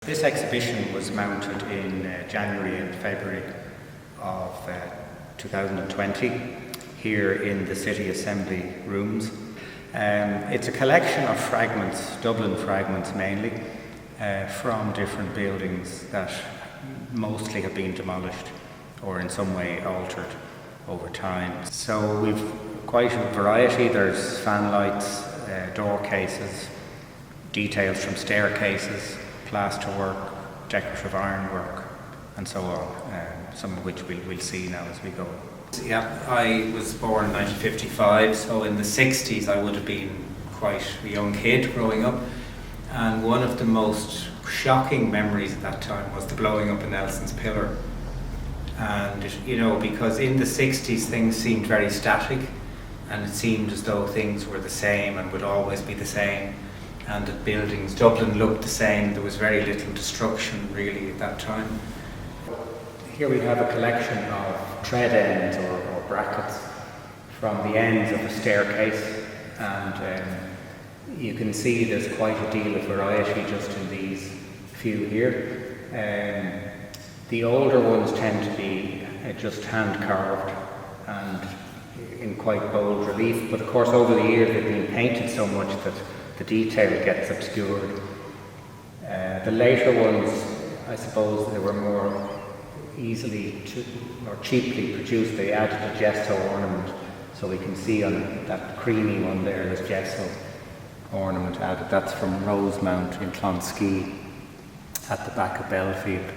This exhibition was mounted in January and February of 2020 here in the City Assembly rooms. It's a collection of fragments, Dublin fragments mainly, from different buildings that mostly have been demolished or in some way altered over time. So we've quite a variety. There's fan lights, door cases, details from staircases, plasterwork, decorative ironwork, and so on, some of which we'll see now as we go. Yeah, I was born in 1955, so in the 60s I would have been quite a young kid growing up, and one of the most shocking memories at that time was the blowing up of Nelson's Pillar. And because in the 60s things seemed very static, and it seemed as though things were the same and would always be the same, and that buildings, Dublin looked the same. There was very little destruction really at that time. Here we have a collection of tread ends or brackets from the ends of a staircase, and you can see there's quite a deal of variety just in these few here. The older ones tend to be just hand carved and in quite bold relief, but of course over the years they've been painted so much that the detail gets obscured. The later ones, I suppose, they were more easily or cheaply produced. They added a gesso ornament, so we can see on that creamy one there's gesso ornament added. That's from Rosemount in Clonskee at the back of Belfield.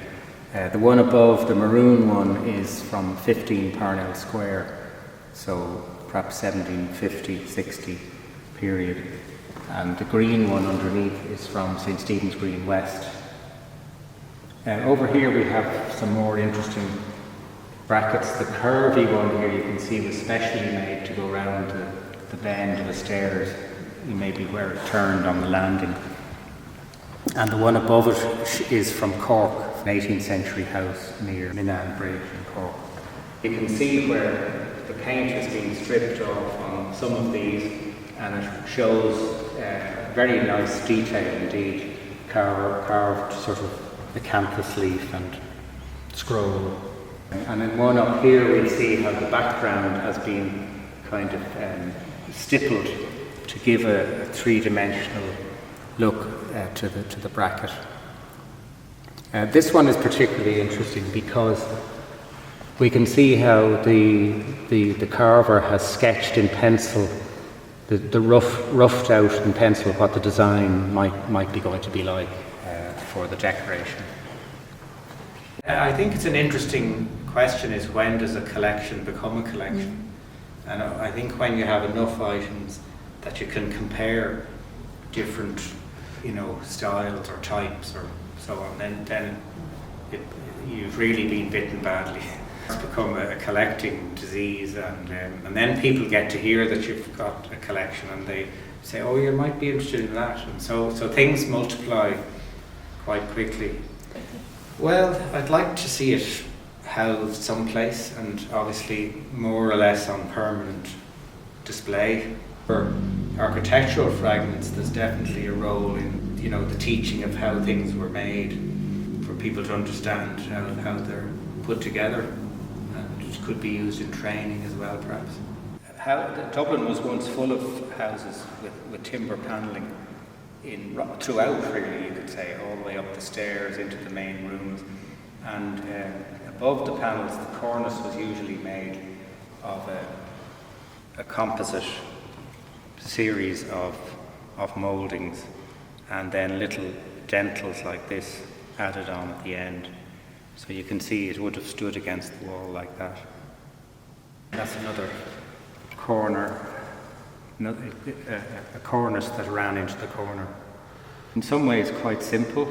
The one above, the maroon one, is from 15 Parnell Square, so perhaps 1750-60 period. And the green one underneath is from St. Stephen's Green West. Over here we have some more interesting brackets. The curvy one here you can see was specially made to go around the bend of the stairs, maybe where it turned on the landing. And the one above it is from Cork, an 18th century house near Minnan Bridge in Cork. You can see where the paint has been stripped off on some of these, and it shows very nice detail indeed, carved sort of acanthus leaf and scroll. And in one up here we see how the background has been kind of stippled to give a three-dimensional look to the bracket. This one is particularly interesting because we can see how the carver has sketched in pencil the roughed out in pencil what the design might be going to be like for the decoration. I think it's an interesting question is when does a collection become a collection? And I think when you have enough items that you can compare different styles or types or so on, then you've really been bitten badly. It's become a collecting disease, and then people get to hear that you've got a collection and they say, oh, you might be interested in that, and so things multiply quite quickly. Well, I'd like to see it housed someplace, and obviously more or less on permanent display. For architectural fragments, there's definitely a role in the teaching of how things were made, for people to understand how they're put together. It could be used in training as well, perhaps. Dublin was once full of houses with timber panelling throughout, really, you could say, all the way up the stairs into the main rooms. And above the panels, the cornice was usually made of a composite series of mouldings, and then little dentils like this added on at the end. So you can see it would have stood against the wall like that. That's another corner, a cornice that ran into the corner. In some ways quite simple,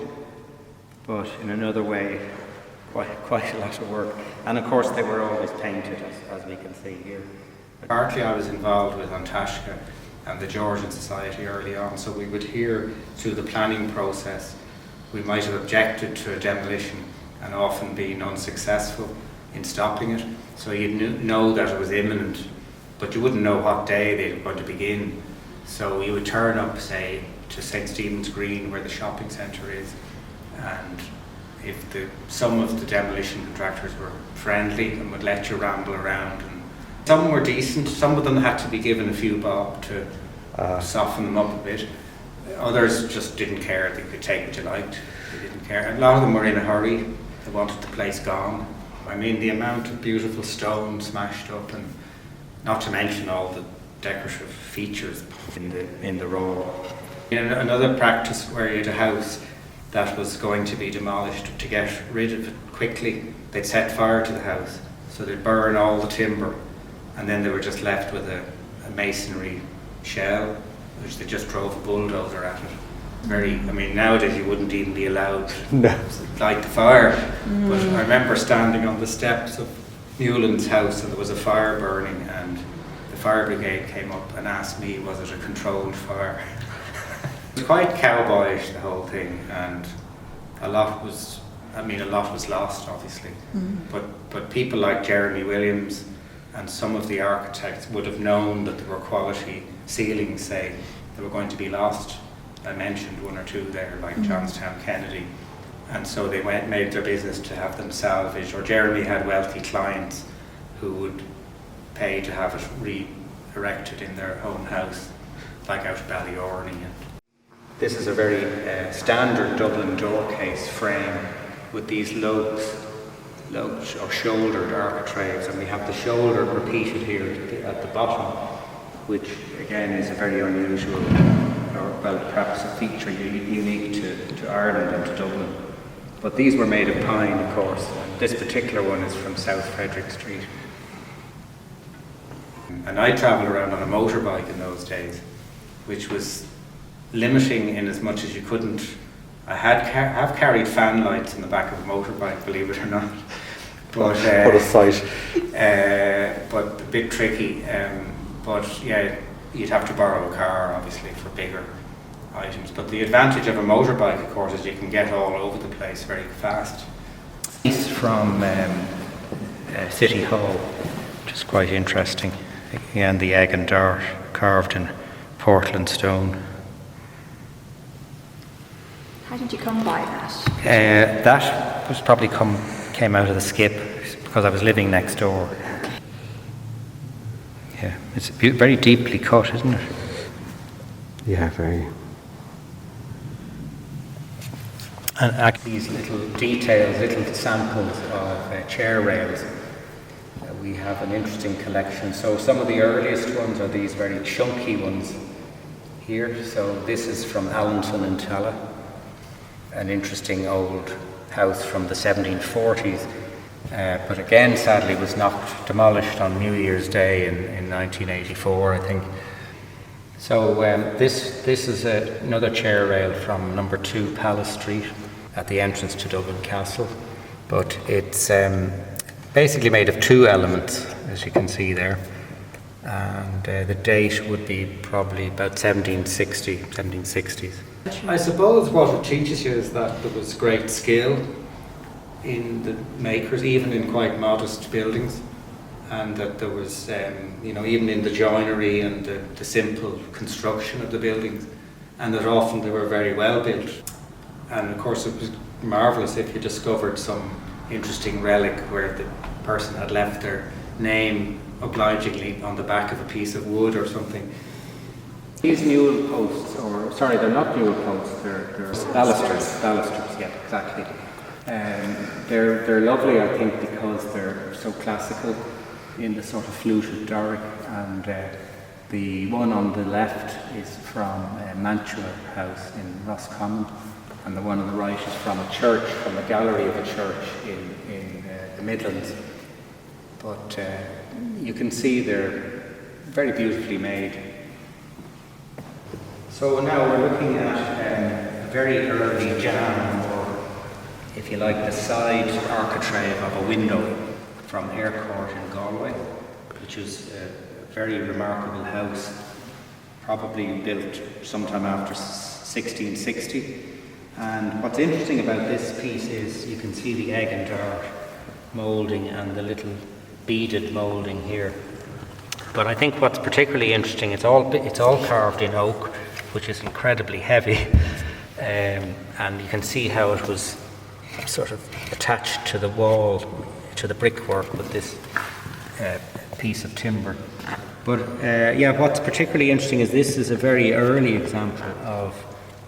but in another way quite a lot of work. And of course they were always painted, as we can see here. Partly I was involved with Antashka and the Georgian Society early on, so we would hear through the planning process, we might have objected to a demolition and often been unsuccessful in stopping it. So you'd know that it was imminent, but you wouldn't know what day they were going to begin. So you would turn up, say, to St. Stephen's Green, where the shopping centre is, and if some of the demolition contractors were friendly and would let you ramble around, and some were decent, some of them had to be given a few bob to soften them up a bit. Others just didn't care, they could take what you liked, they didn't care. A lot of them were in a hurry, they wanted the place gone. I mean, the amount of beautiful stone smashed up, and not to mention all the decorative features in the row. Another practice where you had a house that was going to be demolished, to get rid of it quickly, they'd set fire to the house. So they'd burn all the timber, and then they were just left with a masonry shell, which they just drove a bulldozer at it. I mean, nowadays you wouldn't even be allowed to light the fire. But I remember standing on the steps of Newland's house, and there was a fire burning, and the fire brigade came up and asked me, was it a controlled fire? It was quite cowboyish, the whole thing, and a lot was lost, obviously. But people like Jeremy Williams and some of the architects would have known that there were quality ceilings, say, that were going to be lost. I mentioned one or two there, like Johnstown Kennedy, and so they made their business to have them salvaged. Or Jeremy had wealthy clients who would pay to have it re-erected in their own house, like out of Ballyorney. This is a very standard Dublin door case frame with these lobes or shouldered architraves, and we have the shoulder repeated here at the bottom, which again is a very unusual, or well, perhaps a feature unique to Ireland and to Dublin. But these were made of pine, of course. This particular one is from South Frederick Street. And I travelled around on a motorbike in those days, which was limiting in as much as you couldn't. I have carried fan lights in the back of a motorbike, believe it or not. But, what a sight. But a bit tricky. But yeah, you'd have to borrow a car, obviously, for bigger items. But the advantage of a motorbike, of course, is you can get all over the place very fast. This is from City Hall, which is quite interesting. Again, the egg and dart carved in Portland stone. How did you come by that? That was probably came out of the skip because I was living next door. Yeah, it's very deeply cut, isn't it? Yeah, very. And actually, these little details, little samples of chair rails. We have an interesting collection. So some of the earliest ones are these very chunky ones here. So this is from Allenton in Tala, an interesting old house from the 1740s. But again, sadly, was demolished on New Year's Day in 1984, I think. So this is another chair rail from number 2 Palace Street at the entrance to Dublin Castle. But it's basically made of 2 elements, as you can see there. And the date would be probably about 1760s. I suppose what it teaches you is that there was great skill in the makers, even in quite modest buildings, and that there was, even in the joinery and the simple construction of the buildings, and that often they were very well built. And of course, it was marvellous if you discovered some interesting relic where the person had left their name obligingly on the back of a piece of wood or something. These newel posts, they're not newel posts, they're balusters, yeah, exactly. They're lovely, I think, because they're so classical in the sort of fluted Doric, and the one on the left is from Mantua House in Roscommon, and the one on the right is from a church, from the gallery of a church in the Midlands. But you can see they're very beautifully made. So now we're looking at a very early jamb, or if you like, the side architrave of a window from Ayr Court in Galway, which is a very remarkable house, probably built sometime after 1660. And what's interesting about this piece is you can see the egg and dart moulding and the little beaded moulding here. But I think what's particularly interesting, it's all carved in oak, which is incredibly heavy, and you can see how it was sort of attached to the wall, to the brickwork with this piece of timber. But what's particularly interesting is this is a very early example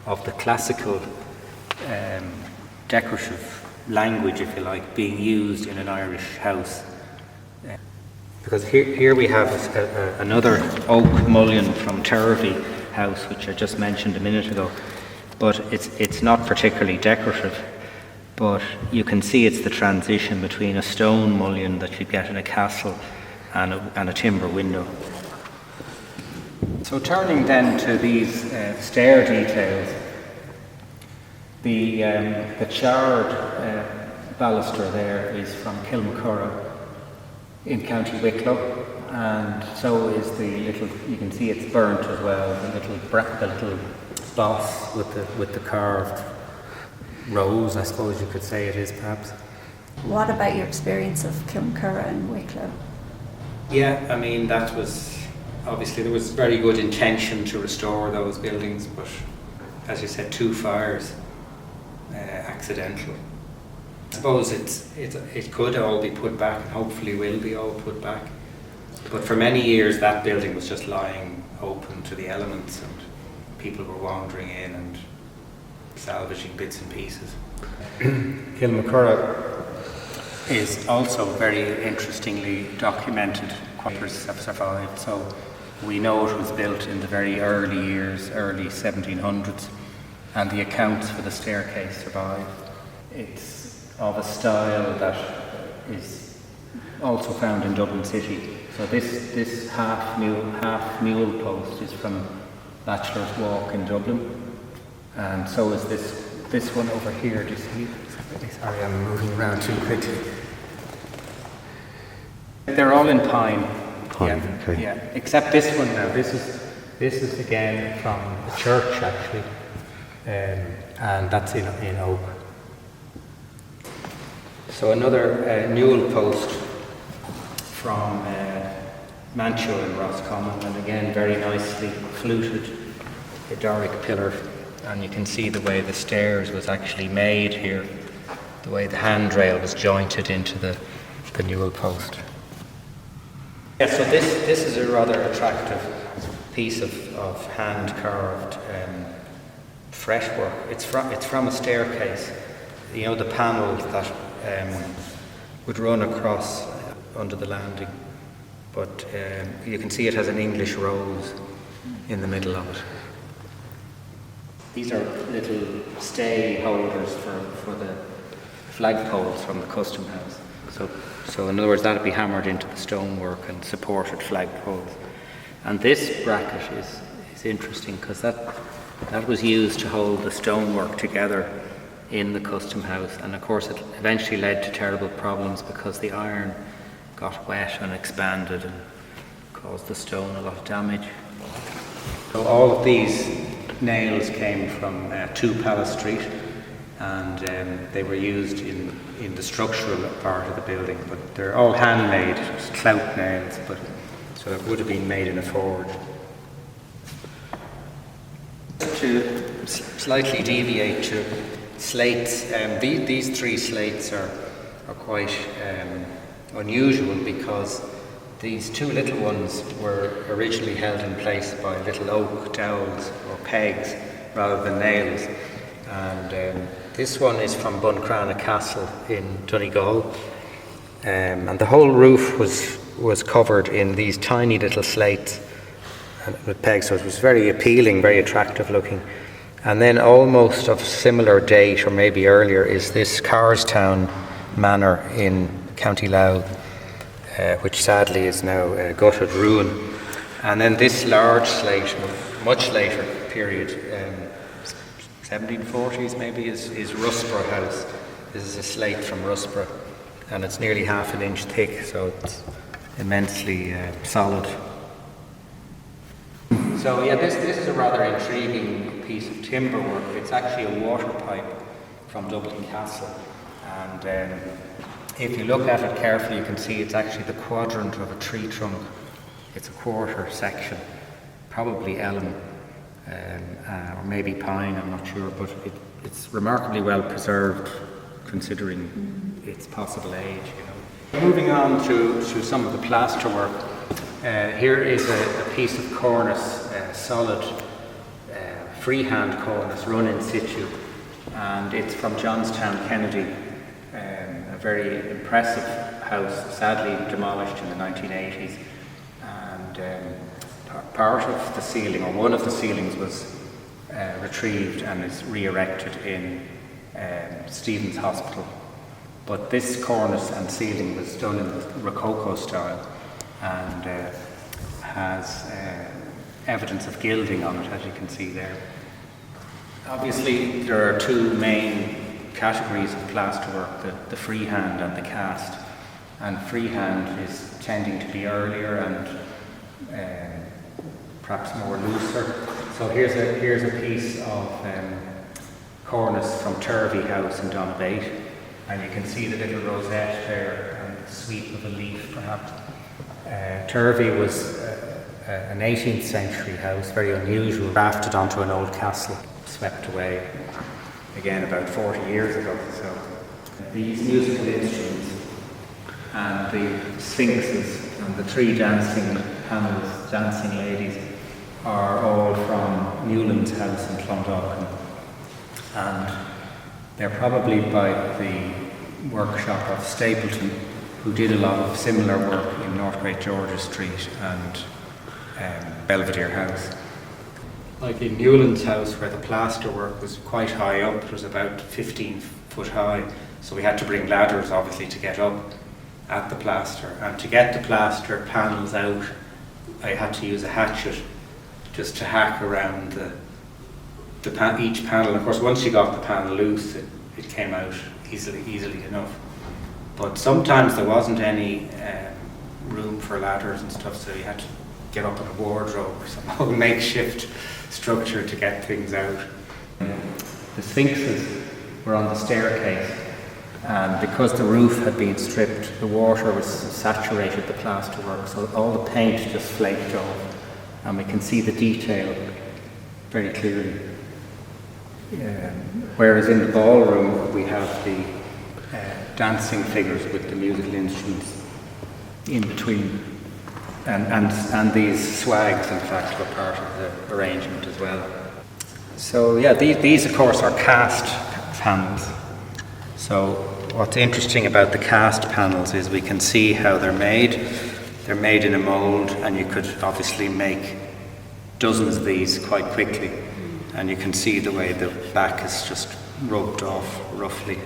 of the classical decorative language, if you like, being used in an Irish house. Because here we have another oak mullion from Turvey House, which I just mentioned a minute ago, but it's not particularly decorative, but you can see it's the transition between a stone mullion that you get in a castle and a timber window. So turning then to these stair details, the charred baluster there is from Kilmacurra in County Wicklow, and so is the little, you can see it's burnt as well, the little boss with the carved rose, I suppose you could say it is perhaps. What about your experience of Kilmacurra and Wicklow? Yeah, I mean that was, obviously there was very good intention to restore those buildings, but as you said, 2 fires, accidental. I suppose it could all be put back, and hopefully will be all put back. But for many years that building was just lying open to the elements, and people were wandering in and salvaging bits and pieces. Kilmacurra is also very interestingly documented. Quarters have survived, so we know it was built in the very early years, early 1700s, and the accounts for the staircase survive. It's of a style that is also found in Dublin City. So this half mule post is from Bachelor's Walk in Dublin, and so is this one over here. Do you see? Sorry, I'm moving around too quickly. They're all in pine. Pine, okay. Yeah, except this one now. This is again from the church actually, and that's in oak. So another newel post from Mantua in Roscommon, and again very nicely fluted, a Doric pillar, and you can see the way the stairs was actually made here, the way the handrail was jointed into the newel post. Yeah, so this is a rather attractive piece of hand-carved fretwork. It's from a staircase. You know, the panels that would run across under the landing, but you can see it has an English rose in the middle of it. These are little stay holders for the flagpoles from the custom house. So in other words, that would be hammered into the stonework and supported flagpoles. And this bracket is interesting because that was used to hold the stonework together in the custom house, and of course it eventually led to terrible problems because the iron got wet and expanded and caused the stone a lot of damage. So all of these nails came from 2 Palace Street, and they were used in the structural part of the building, but they're all handmade, clout nails, but so it would have been made in a forge. To slightly deviate to slates, these 3 slates are quite unusual because these 2 little ones were originally held in place by little oak dowels or pegs rather than nails, and this one is from Buncrana Castle in Donegal, and the whole roof was covered in these tiny little slates with pegs, so it was very appealing, very attractive looking. And then almost of similar date, or maybe earlier, is this Carstown Manor in County Louth, which sadly is now a gutted ruin. And then this large slate, much later period, 1740s maybe, is Rusborough House. This is a slate from Rusborough, and it's nearly half an inch thick, so it's immensely solid. So yeah, this is a rather intriguing piece of timber work. It's actually a water pipe from Dublin Castle, and if you look at it carefully you can see it's actually the quadrant of a tree trunk. It's a quarter section, probably elm, or maybe pine, I'm not sure, but it's remarkably well preserved considering its possible age, you know. Moving on to some of the plasterwork, here is a piece of cornice, solid freehand cornice run in situ, and it's from Johnstown Kennedy, a very impressive house, sadly demolished in the 1980s, and part of the ceiling, or one of the ceilings, was retrieved and is re-erected in Stephen's Hospital. But this cornice and ceiling was done in the Rococo style and has evidence of gilding on it, as you can see there. Obviously, there are two main categories of plasterwork, the freehand and the cast. And freehand is tending to be earlier and perhaps more looser. So here's a piece of cornice from Turvey House in Donabate, and you can see the little rosette there and the sweep of a leaf perhaps. Turvey was an 18th century house, very unusual, rafted onto an old castle, swept away again about 40 years ago. So these musical instruments and the sphinxes and the three dancing panels, dancing ladies, are all from Newland's house in Clondalkin, and they're probably by the workshop of Stapleton, who did a lot of similar work in North Great George's Street and Belvedere House. Like in Newland's house, where the plaster work was quite high up, it was about 15 foot high, so we had to bring ladders obviously to get up at the plaster, and to get the plaster panels out I had to use a hatchet just to hack around each panel. Of course, once you got the panel loose, it came out easily enough. But sometimes there wasn't any room for ladders and stuff, so you had to get up in a wardrobe or some makeshift structure to get things out. The sphinxes were on the staircase, and because the roof had been stripped, the water was saturated the plasterwork, so all the paint just flaked off, and we can see the detail very clearly. Whereas in the ballroom we have the dancing figures with the musical instruments in between, and these swags in fact were part of the arrangement as well. So yeah, these of course are cast panels. So what's interesting about the cast panels is we can see how they're made. They're made in a mould, and you could obviously make dozens of these quite quickly, and you can see the way the back is just rubbed off roughly.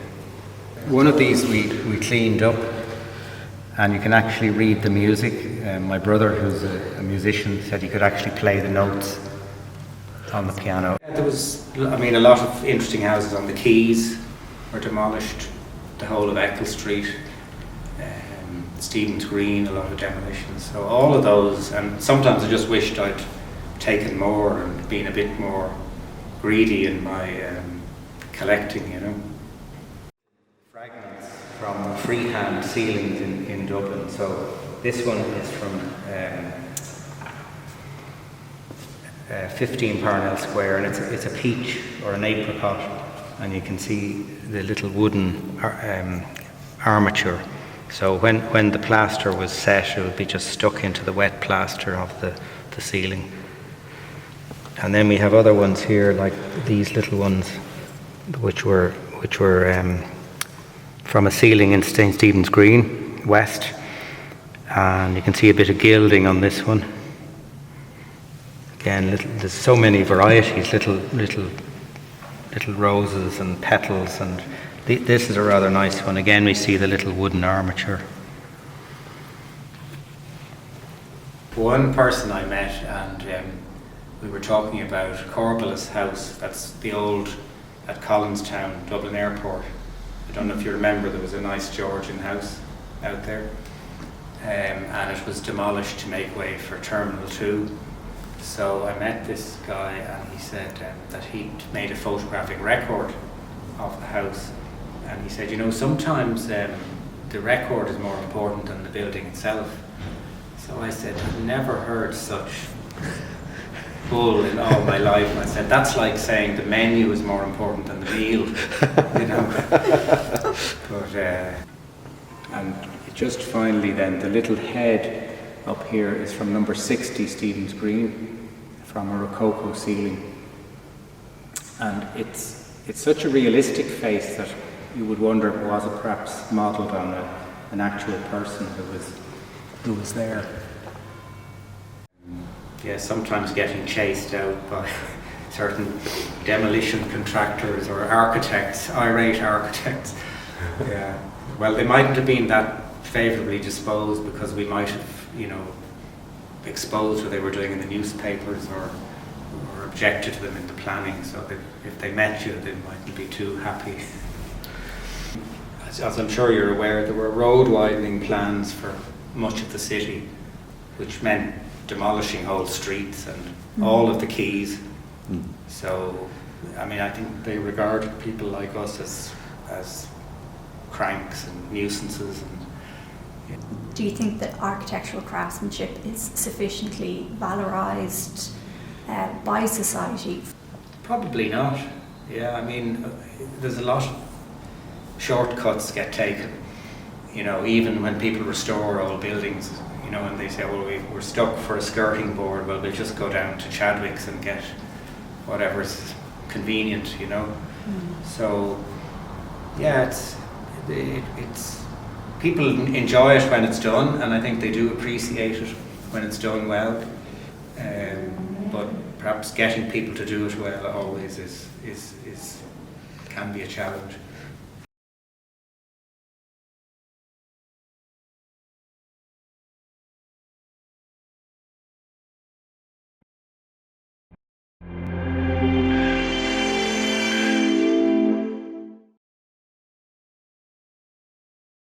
One of these we cleaned up, and you can actually read the music. My brother, who's a musician, said he could actually play the notes on the piano. There was, a lot of interesting houses on the quays were demolished, the whole of Eccles Street, Stephen's Green, a lot of demolitions. So all of those, and sometimes I just wished I'd taken more and been a bit more greedy in my collecting, Fragments from freehand ceilings in Dublin. So this one is from 15 Parnell Square, and it's a peach or an apricot, and you can see the little wooden armature. So when the plaster was set, it would be just stuck into the wet plaster of the ceiling. And then we have other ones here, like these little ones, which were from a ceiling in St. Stephen's Green West, and you can see a bit of gilding on this one. Again, there's so many varieties, little roses and petals, and this is a rather nice one. Again, we see the little wooden armature. One person I met, and we were talking about Corbella's house. That's the old, at Collinstown, Dublin Airport. I don't know if you remember, there was a nice Georgian house out there, and it was demolished to make way for Terminal 2. So I met this guy, and he said that he'd made a photographic record of the house, and he said, sometimes the record is more important than the building itself. So I said, I've never heard such bull in all my life. And I said, that's like saying the menu is more important than the meal, you know. But, and just finally then, the little head up here is from number 60 Stephen's Green, from a Rococo ceiling. And it's such a realistic face that you would wonder, was it perhaps modelled on an actual person who was there. Yeah, sometimes getting chased out by certain demolition contractors or architects, irate architects. Yeah. Well, they mightn't have been that favourably disposed because we might have, you know, exposed what they were doing in the newspapers or objected to them in the planning, so that if they met you, they mightn't be too happy. As I'm sure you're aware, there were road widening plans for much of the city, which meant demolishing whole streets and all of the quays. So, I mean, I think they regard people like us as cranks and nuisances. And Do you think that architectural craftsmanship is sufficiently valorised by society? Probably not. Yeah, I mean, there's a lot of shortcuts get taken. You know, even when people restore old buildings, you know, and they say, well, we're stuck for a skirting board, well, we'll just go down to Chadwick's and get whatever's convenient, you know. So, yeah, it's people enjoy it when it's done, and I think they do appreciate it when it's done well. But perhaps getting people to do it well always can be a challenge.